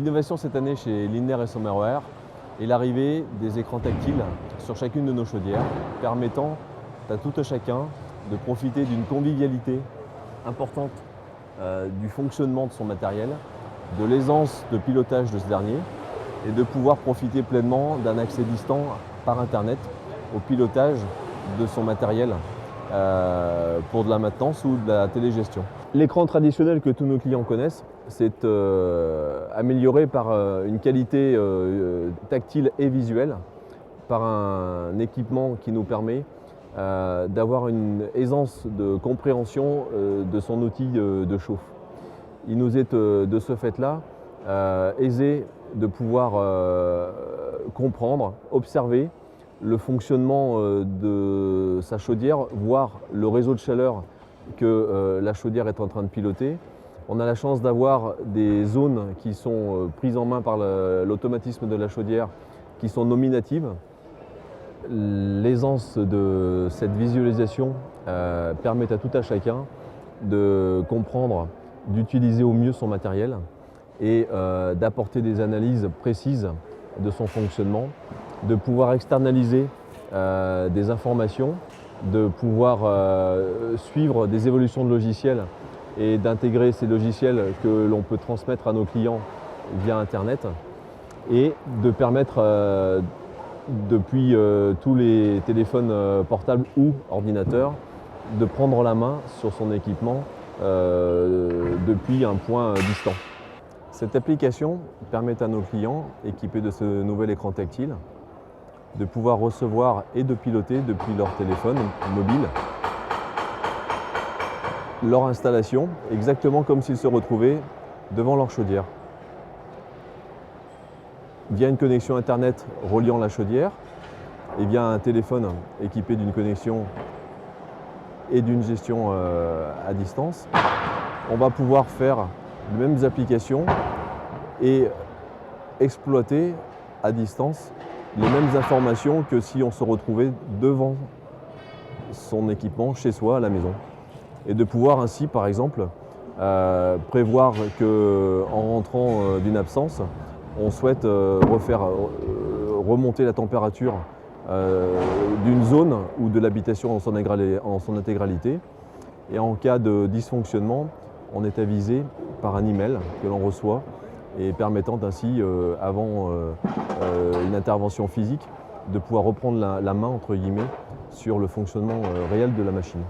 L'innovation cette année chez Lindner et Sommerware est l'arrivée des écrans tactiles sur chacune de nos chaudières, permettant à tout un chacun de profiter d'une convivialité importante du fonctionnement de son matériel, de l'aisance de pilotage de ce dernier et de pouvoir profiter pleinement d'un accès distant par Internet au pilotage de son matériel pour de la maintenance ou de la télégestion. L'écran traditionnel que tous nos clients connaissent, c'est amélioré par une qualité tactile et visuelle, par un équipement qui nous permet d'avoir une aisance de compréhension de son outil de chauffe. Il nous est de ce fait-là aisé de pouvoir comprendre, observer le fonctionnement de sa chaudière, voire le réseau de chaleur que la chaudière est en train de piloter. On a la chance d'avoir des zones qui sont prises en main par l'automatisme de la chaudière, qui sont nominatives. L'aisance de cette visualisation permet à tout un chacun de comprendre, d'utiliser au mieux son matériel et d'apporter des analyses précises de son fonctionnement, de pouvoir externaliser des informations, de pouvoir suivre des évolutions de logiciels et d'intégrer ces logiciels que l'on peut transmettre à nos clients via Internet et de permettre depuis tous les téléphones portables ou ordinateurs de prendre la main sur son équipement depuis un point distant. Cette application permet à nos clients équipés de ce nouvel écran tactile de pouvoir recevoir et de piloter depuis leur téléphone mobile leur installation exactement comme s'ils se retrouvaient devant leur chaudière. Via une connexion Internet reliant la chaudière et via un téléphone équipé d'une connexion et d'une gestion à distance, on va pouvoir faire les mêmes applications et exploiter à distance les mêmes informations que si on se retrouvait devant son équipement chez soi à la maison. Et de pouvoir ainsi, par exemple, prévoir qu'en rentrant d'une absence, on souhaite remonter la température d'une zone ou de l'habitation en son intégralité. Et en cas de dysfonctionnement, on est avisé par un email que l'on reçoit et permettant ainsi, avant une intervention physique, de pouvoir reprendre la main entre guillemets sur le fonctionnement réel de la machine.